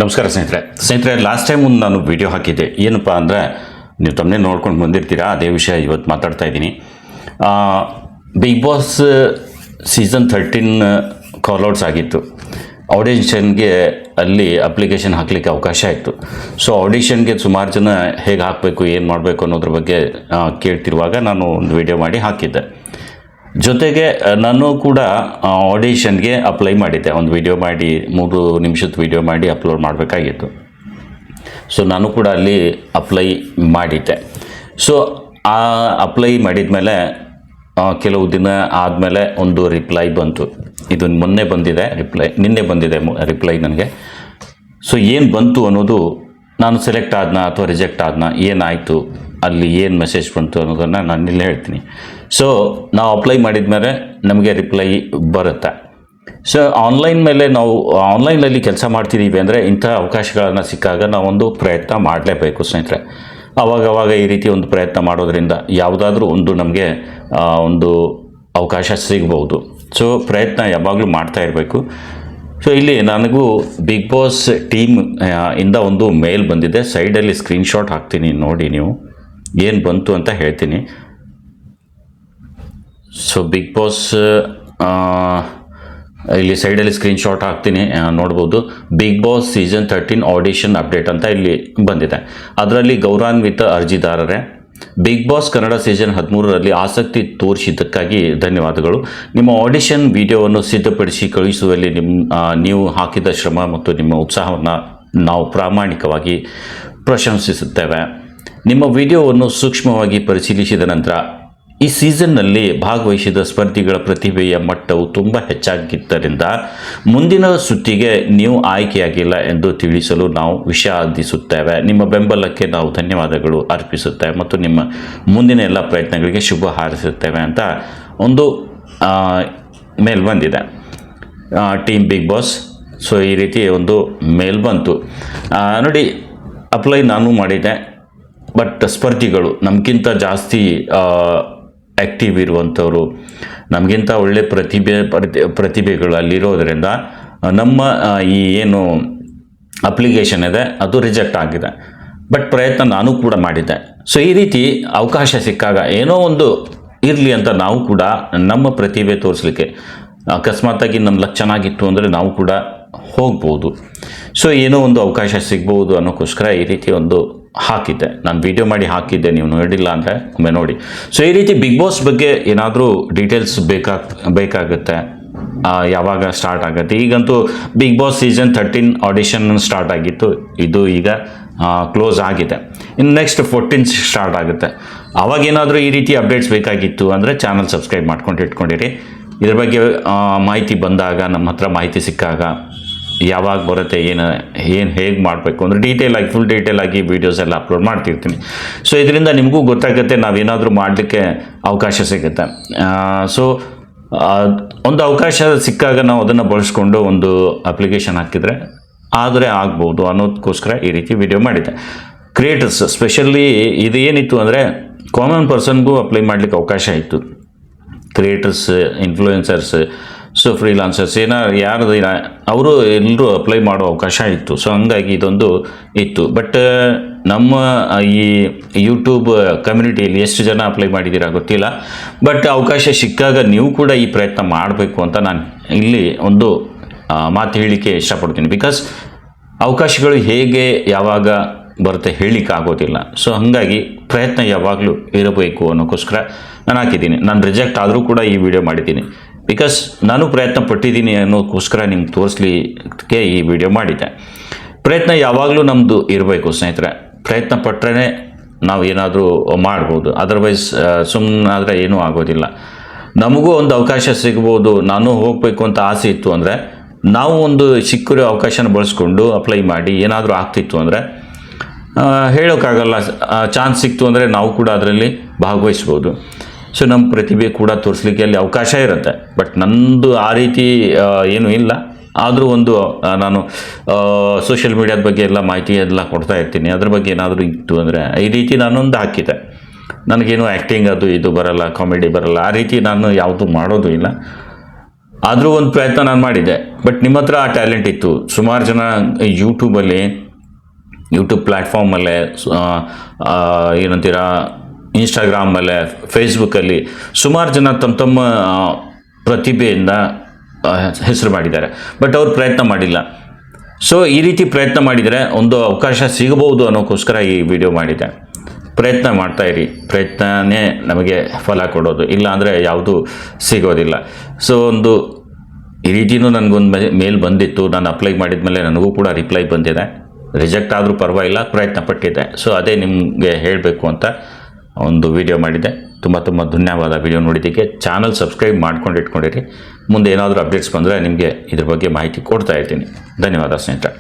ನಮಸ್ಕಾರ ಸ್ನೇಹಿತರೆ last time ನಾನು ವಿಡಿಯೋ ಹಾಕಿದ್ದೆ. ಏನಪ್ಪ ಅಂದರೆ ನೀವು ತಮ್ಮನೇ ನೋಡ್ಕೊಂಡು ಬಂದಿರ್ತೀರಾ, ಅದೇ ವಿಷಯ ಇವತ್ತು ಮಾತಾಡ್ತಾ ಇದ್ದೀನಿ. ಬಿಗ್ ಬಾಸ್ ಸೀಸನ್ 13 ಕಾಲ್ಔಟ್ಸ್ ಆಗಿತ್ತು. ಆಡಿಷನ್ಗೆ ಅಲ್ಲಿ ಅಪ್ಲಿಕೇಶನ್ ಹಾಕಲಿಕ್ಕೆ ಅವಕಾಶ ಇತ್ತು. ಸೊ ಆಡಿಷನ್ಗೆ ಸುಮಾರು ಜನ ಹೇಗೆ ಹಾಕಬೇಕು, ಏನು ಮಾಡಬೇಕು ಅನ್ನೋದ್ರ ಬಗ್ಗೆ ಕೇಳ್ತಿರುವಾಗ ನಾನು ಒಂದು ವಿಡಿಯೋ ಮಾಡಿ ಹಾಕಿದ್ದೆ. ಜೊತೆಗೆ ನಾನು ಕೂಡ ಆಡಿಷನ್ಗೆ ಅಪ್ಲೈ ಮಾಡಿದ್ದೆ. ಒಂದು ವಿಡಿಯೋ ಮಾಡಿ 3 ನಿಮಿಷದ ವಿಡಿಯೋ ಮಾಡಿ ಅಪ್ಲೋಡ್ ಮಾಡಬೇಕಾಗಿತ್ತು. ಸೊ ನಾನು ಕೂಡ ಅಲ್ಲಿ ಅಪ್ಲೈ ಮಾಡಿದ್ದೆ. ಸೊ ಆ ಅಪ್ಲೈ ಮಾಡಿದ ಮೇಲೆ ಕೆಲವು ದಿನ ಆದಮೇಲೆ ಒಂದು ರಿಪ್ಲೈ ಬಂತು. ಇದು ಮೊನ್ನೆ ಬಂದಿದೆ ರಿಪ್ಲೈ, ನಿನ್ನೆ ಬಂದಿದೆ ರಿಪ್ಲೈ ನನಗೆ. ಸೊ ಏನು ಬಂತು ಅನ್ನೋದು, ನಾನು ಸೆಲೆಕ್ಟ್ ಆದ್ನಾ ಅಥವಾ ರಿಜೆಕ್ಟ್ ಆದ್ನಾ, ಏನಾಯಿತು, ಅಲ್ಲಿ ಏನು ಮೆಸೇಜ್ ಬಂತು ಅನ್ನೋದನ್ನು ನಾನು ಇಲ್ಲೇ ಹೇಳ್ತೀನಿ. ಸೊ ನಾವು ಅಪ್ಲೈ ಮಾಡಿದ ಮೇಲೆ ನಮಗೆ ರಿಪ್ಲೈ ಬರುತ್ತೆ. ಸೊ ಆನ್ಲೈನಲ್ಲಿ ಕೆಲಸ ಮಾಡ್ತಿದ್ದೀವಿ ಅಂದರೆ ಇಂಥ ಅವಕಾಶಗಳನ್ನು ಸಿಕ್ಕಾಗ ನಾವೊಂದು ಪ್ರಯತ್ನ ಮಾಡಲೇಬೇಕು ಸ್ನೇಹಿತರೆ. ಆವಾಗ ಈ ರೀತಿ ಒಂದು ಪ್ರಯತ್ನ ಮಾಡೋದ್ರಿಂದ ಯಾವುದಾದ್ರೂ ಒಂದು ನಮಗೆ ಒಂದು ಅವಕಾಶ ಸಿಗ್ಬೋದು. ಸೊ ಪ್ರಯತ್ನ ಯಾವಾಗಲೂ ಮಾಡ್ತಾ ಇರಬೇಕು. ಸೊ ಇಲ್ಲಿ ನನಗೂ ಬಿಗ್ ಬಾಸ್ ಟೀಮ್ ಇಂದ ಒಂದು ಮೇಲ್ ಬಂದಿದೆ. ಸೈಡಲ್ಲಿ ಸ್ಕ್ರೀನ್ಶಾಟ್ ಹಾಕ್ತೀನಿ, ನೋಡಿ ನೀವು ಏನು ಬಂತು ಅಂತ ಹೇಳ್ತೀನಿ. ಸೊ ಬಿಗ್ ಬಾಸ್ ಇಲ್ಲಿ ಸೈಡಲ್ಲಿ ಸ್ಕ್ರೀನ್ಶಾಟ್ ಹಾಕ್ತೀನಿ, ನೋಡ್ಬೋದು. Bigg Boss season 13 audition update ಅಂತ ಇಲ್ಲಿ ಬಂದಿದೆ. ಅದರಲ್ಲಿ ಗೌರವಾನ್ವಿತ ಅರ್ಜಿದಾರರೇ, ಬಿಗ್ ಬಾಸ್ ಕನ್ನಡ ಸೀಸನ್ 13ರಲ್ಲಿ ಆಸಕ್ತಿ ತೋರಿಸಿದ್ದಕ್ಕಾಗಿ ಧನ್ಯವಾದಗಳು. ನಿಮ್ಮ ಆಡಿಷನ್ ವಿಡಿಯೋವನ್ನು ಸಿದ್ಧಪಡಿಸಿ ಕಳುಹಿಸುವಲ್ಲಿ ನೀವು ಹಾಕಿದ ಶ್ರಮ ಮತ್ತು ನಿಮ್ಮ ಉತ್ಸಾಹವನ್ನು ನಾವು ಪ್ರಾಮಾಣಿಕವಾಗಿ ಪ್ರಶಂಸಿಸುತ್ತೇವೆ. ನಿಮ್ಮ ವಿಡಿಯೋವನ್ನು ಸೂಕ್ಷ್ಮವಾಗಿ ಪರಿಶೀಲಿಸಿದ ನಂತರ ಈ ಸೀಸನ್ನಲ್ಲಿ ಭಾಗವಹಿಸಿದ ಸ್ಪರ್ಧಿಗಳ ಪ್ರತಿಭೆಯ ಮಟ್ಟವು ತುಂಬ ಹೆಚ್ಚಾಗಿದ್ದರಿಂದ ಮುಂದಿನ ಸುತ್ತಿಗೆ ನೀವು ಆಯ್ಕೆಯಾಗಿಲ್ಲ ಎಂದು ತಿಳಿಸಲು ನಾವು ವಿಷಾದಿಸುತ್ತೇವೆ. ನಿಮ್ಮ ಬೆಂಬಲಕ್ಕೆ ನಾವು ಧನ್ಯವಾದಗಳು ಅರ್ಪಿಸುತ್ತೇವೆ ಮತ್ತು ನಿಮ್ಮ ಮುಂದಿನ ಎಲ್ಲ ಪ್ರಯತ್ನಗಳಿಗೆ ಶುಭ ಹಾರೈಸುತ್ತೇವೆ ಅಂತ ಒಂದು ಮೇಲ್ ಬಂದಿದೆ ಟೀಮ್ ಬಿಗ್ ಬಾಸ್. ಸೊ ಈ ರೀತಿ ಒಂದು ಮೇಲ್ ಬಂತು. ನೋಡಿ, ಅಪ್ಲೈ ನಾನು ಮಾಡಿದ್ದೆ. ಬಟ್ ಸ್ಪರ್ಧಿಗಳು ನಮಗಿಂತ ಜಾಸ್ತಿ ಆ್ಯಕ್ಟಿವ್ ಇರುವಂಥವ್ರು, ನಮಗಿಂತ ಒಳ್ಳೆ ಪ್ರತಿಭೆಗಳು ಅಲ್ಲಿರೋದರಿಂದ ನಮ್ಮ ಈ ಏನು ಅಪ್ಲಿಕೇಶನ್ ಇದೆ ಅದು ರಿಜೆಕ್ಟ್ ಆಗಿದೆ. ಬಟ್ ಪ್ರಯತ್ನ ನಾನು ಕೂಡ ಮಾಡಿದ್ದೆ. ಸೊ ಈ ರೀತಿ ಅವಕಾಶ ಸಿಕ್ಕಾಗ ಏನೋ ಒಂದು ಇರಲಿ ಅಂತ ನಾವು ಕೂಡ ನಮ್ಮ ಪ್ರತಿಭೆ ತೋರಿಸಲಿಕ್ಕೆ, ಅಕಸ್ಮಾತಾಗಿ ನಮ್ಮ ಲಕ್ ಚೆನ್ನಾಗಿತ್ತು ಅಂದರೆ ನಾವು ಕೂಡ ಹೋಗ್ಬೋದು. ಸೊ ಏನೋ ಒಂದು ಅವಕಾಶ ಸಿಗ್ಬೋದು ಅನ್ನೋಕ್ಕೋಸ್ಕರ ಈ ರೀತಿ ಒಂದು ಹಾಕಿದ್ದೆ. ನಾನು ವಿಡಿಯೋ ಮಾಡಿ ಹಾಕಿದ್ದೆ, ನೀವು ನೋಡಿಲ್ಲ ಅಂದರೆ ಒಮ್ಮೆ ನೋಡಿ. ಸೊ ಈ ರೀತಿ ಬಿಗ್ ಬಾಸ್ ಬಗ್ಗೆ ಏನಾದರೂ ಡೀಟೇಲ್ಸ್ ಬೇಕಾಗುತ್ತೆ, ಯಾವಾಗ ಸ್ಟಾರ್ಟ್ ಆಗುತ್ತೆ. ಈಗಂತೂ Bigg Boss season 13 audition start ಆಗಿತ್ತು, ಇದು ಈಗ ಕ್ಲೋಸ್ ಆಗಿದೆ. ಇನ್ನು ನೆಕ್ಸ್ಟ್ 14 ಸ್ಟಾರ್ಟ್ ಆಗುತ್ತೆ. ಅವಾಗೇನಾದರೂ ಈ ರೀತಿ ಅಪ್ಡೇಟ್ಸ್ ಬೇಕಾಗಿತ್ತು ಅಂದರೆ ಚಾನಲ್ ಸಬ್ಸ್ಕ್ರೈಬ್ ಮಾಡ್ಕೊಂಡು ಇಟ್ಕೊಂಡಿರಿ. ಇದ್ರ ಬಗ್ಗೆ ಮಾಹಿತಿ ಬಂದಾಗ, ನಮ್ಮ ಹತ್ರ ಮಾಹಿತಿ ಸಿಕ್ಕಾಗ, ಯಾವಾಗ ಬರುತ್ತೆ, ಏನು ಹೇಗೆ ಮಾಡಬೇಕು ಅಂದರೆ ಫುಲ್ ಡೀಟೇಲ್ ಆಗಿ ವೀಡಿಯೋಸ್ ಎಲ್ಲ ಅಪ್ಲೋಡ್ ಮಾಡ್ತಿರ್ತೀನಿ. ಸೊ ಇದರಿಂದ ನಿಮಗೂ ಗೊತ್ತಾಗುತ್ತೆ, ನಾವೇನಾದರೂ ಮಾಡಲಿಕ್ಕೆ ಅವಕಾಶ ಸಿಗುತ್ತೆ. ಸೊ ಒಂದು ಅವಕಾಶ ಸಿಕ್ಕಾಗ ನಾವು ಅದನ್ನು ಬಳಸ್ಕೊಂಡು ಒಂದು ಅಪ್ಲಿಕೇಶನ್ ಹಾಕಿದರೆ ಆದರೆ ಆಗ್ಬೋದು ಅನ್ನೋದಕ್ಕೋಸ್ಕರ ಈ ರೀತಿ ವಿಡಿಯೋ ಮಾಡಿದ್ದೆ. ಕ್ರಿಯೇಟರ್ಸ್ ಸ್ಪೆಷಲಿ ಇದು ಏನಿತ್ತು ಅಂದರೆ ಕಾಮನ್ ಪರ್ಸನ್ಗೂ ಅಪ್ಲೈ ಮಾಡಲಿಕ್ಕೆ ಅವಕಾಶ ಇತ್ತು. ಕ್ರಿಯೇಟರ್ಸ್, ಇನ್ಫ್ಲೂಯೆನ್ಸರ್ಸ್, ಸೊ ಫ್ರೀಲಾನ್ಸರ್ಸ್ ಯಾರು ಅವರು ಎಲ್ಲರೂ ಅಪ್ಲೈ ಮಾಡೋ ಅವಕಾಶ ಇತ್ತು. ಸೊ ಹಂಗಾಗಿ ಇದೊಂದು ಇತ್ತು. ಬಟ್ ನಮ್ಮ ಈ ಯೂಟ್ಯೂಬ್ ಕಮ್ಯುನಿಟಿಯಲ್ಲಿ ಎಷ್ಟು ಜನ ಅಪ್ಲೈ ಮಾಡಿದ್ದೀರಾ ಗೊತ್ತಿಲ್ಲ. ಬಟ್ ಅವಕಾಶ ಸಿಕ್ಕಾಗ ನೀವು ಕೂಡ ಈ ಪ್ರಯತ್ನ ಮಾಡಬೇಕು ಅಂತ ನಾನು ಇಲ್ಲಿ ಒಂದು ಮಾತು ಹೇಳಲಿಕ್ಕೆ ಇಷ್ಟಪಡ್ತೀನಿ. ಬಿಕಾಸ್ ಅವಕಾಶಗಳು ಹೇಗೆ ಯಾವಾಗ ಬರುತ್ತೆ ಹೇಳಲಿಕ್ಕೆ ಆಗೋದಿಲ್ಲ. ಸೊ ಹಾಗಾಗಿ ಪ್ರಯತ್ನ ಯಾವಾಗಲೂ ಇರಬೇಕು ಅನ್ನೋಕ್ಕೋಸ್ಕರ ನಾನು ಹಾಕಿದ್ದೀನಿ. ನಾನು ರಿಜೆಕ್ಟ್ ಆದರೂ ಕೂಡ ಈ ವಿಡಿಯೋ ಮಾಡಿದ್ದೀನಿ. ಬಿಕಾಸ್ ನಾನು ಪ್ರಯತ್ನ ಪಟ್ಟಿದ್ದೀನಿ ಅನ್ನೋಕ್ಕೋಸ್ಕರ ನಿಮ್ಗೆ ತೋರಿಸ್ಲಿಕ್ಕೆ ಈ ವಿಡಿಯೋ ಮಾಡಿದ್ದೆ. ಪ್ರಯತ್ನ ಯಾವಾಗಲೂ ನಮ್ಮದು ಇರಬೇಕು ಸ್ನೇಹಿತರೆ. ಪ್ರಯತ್ನ ಪಟ್ಟರೆ ನಾವು ಏನಾದರೂ ಮಾಡ್ಬೋದು. ಅದರ್ವೈಸ್ ಸುಮ್ಮನಾದರೆ ಏನೂ ಆಗೋದಿಲ್ಲ. ನಮಗೂ ಒಂದು ಅವಕಾಶ ಸಿಗ್ಬೋದು. ನಾನು ಹೋಗಬೇಕು ಅಂತ ಆಸೆ ಇತ್ತು ಅಂದರೆ ನಾವು ಒಂದು ಸಿಕ್ಕಿರೋ ಅವಕಾಶನ ಬಳಸ್ಕೊಂಡು ಅಪ್ಲೈ ಮಾಡಿ ಏನಾದರೂ ಆಗ್ತಿತ್ತು ಅಂದರೆ ಹೇಳೋಕ್ಕಾಗಲ್ಲ. ಚಾನ್ಸ್ ಸಿಕ್ತು ಅಂದರೆ ನಾವು ಕೂಡ ಅದರಲ್ಲಿ ಭಾಗವಹಿಸ್ಬೋದು. ಸೊ ನಮ್ಮ ಪ್ರತಿಭೆ ಕೂಡ ತೋರಿಸ್ಲಿಕ್ಕೆ ಅಲ್ಲಿ ಅವಕಾಶ ಇರುತ್ತೆ. ಬಟ್ ನನ್ನದು ಆ ರೀತಿ ಏನೂ ಇಲ್ಲ. ಆದರೂ ಒಂದು ನಾನು ಸೋಷಿಯಲ್ ಮೀಡಿಯಾದ ಬಗ್ಗೆ ಎಲ್ಲ ಮಾಹಿತಿ ಎಲ್ಲ ಕೊಡ್ತಾ ಇರ್ತೀನಿ. ಅದ್ರ ಬಗ್ಗೆ ಏನಾದರೂ ಇತ್ತು ಅಂದರೆ ಈ ರೀತಿ ನಾನೊಂದು ಹಾಕಿದ್ದೆ. ನನಗೇನು ಆ್ಯಕ್ಟಿಂಗ್ ಅದು ಇದು ಬರಲ್ಲ, ಕಾಮಿಡಿ ಬರಲ್ಲ, ಆ ರೀತಿ ನಾನು ಯಾವುದು ಮಾಡೋದು ಇಲ್ಲ. ಆದರೂ ಒಂದು ಪ್ರಯತ್ನ ನಾನು ಮಾಡಿದ್ದೆ. ಬಟ್ ನಿಮ್ಮ ಹತ್ರ ಆ ಟ್ಯಾಲೆಂಟ್ ಇತ್ತು. ಸುಮಾರು ಜನ ಯೂಟ್ಯೂಬ್ ಪ್ಲ್ಯಾಟ್ಫಾರ್ಮಲ್ಲೇ ಏನಂತೀರ ಇನ್ಸ್ಟಾಗ್ರಾಮಲ್ಲೇ ಫೇಸ್ಬುಕ್ಕಲ್ಲಿ ಸುಮಾರು ಜನ ತಮ್ಮ ಪ್ರತಿಭೆಯಿಂದ ಹೆಸರು ಮಾಡಿದ್ದಾರೆ. ಬಟ್ ಅವ್ರು ಪ್ರಯತ್ನ ಮಾಡಿಲ್ಲ. ಸೊ ಈ ರೀತಿ ಪ್ರಯತ್ನ ಮಾಡಿದರೆ ಒಂದು ಅವಕಾಶ ಸಿಗಬಹುದು ಅನ್ನೋಕ್ಕೋಸ್ಕರ ಈ ವಿಡಿಯೋ ಮಾಡಿದೆ. ಪ್ರಯತ್ನ ಮಾಡ್ತಾಯಿರಿ. ಪ್ರಯತ್ನನೇ ನಮಗೆ ಫಲ ಕೊಡೋದು, ಇಲ್ಲ ಅಂದರೆ ಯಾವುದೂ ಸಿಗೋದಿಲ್ಲ. ಸೊ ಈ ರೀತಿಯೂ ನನಗೊಂದು ಮೇಲ್ ಬಂದಿತ್ತು. ನಾನು ಅಪ್ಲೈ ಮಾಡಿದ ಮೇಲೆ ನನಗೂ ಕೂಡ ರಿಪ್ಲೈ ಬಂದಿದೆ. ರಿಜೆಕ್ಟ್ ಆದರೂ ಪರವಾಗಿಲ್ಲ, ಪ್ರಯತ್ನ ಪಟ್ಟಿದ್ದೆ. ಸೊ ಅದೇ ನಿಮಗೆ ಹೇಳಬೇಕು ಅಂತ ಒಂದು ವಿಡಿಯೋ ಮಾಡಿದ್ದೆ. ತುಂಬ ಧನ್ಯವಾದ ವಿಡಿಯೋ ನೋಡಿದ್ದಕ್ಕೆ. ಚಾನಲ್ ಸಬ್ಸ್ಕ್ರೈಬ್ ಮಾಡ್ಕೊಂಡು ಇಟ್ಕೊಂಡಿರಿ. ಮುಂದೆ ಏನಾದರೂ ಅಪ್ಡೇಟ್ಸ್ ಬಂದರೆ ನಿಮಗೆ ಇದ್ರ ಬಗ್ಗೆ ಮಾಹಿತಿ ಕೊಡ್ತಾ ಇರ್ತೀನಿ. ಧನ್ಯವಾದ ಸ್ನೇಹಿತರೆ.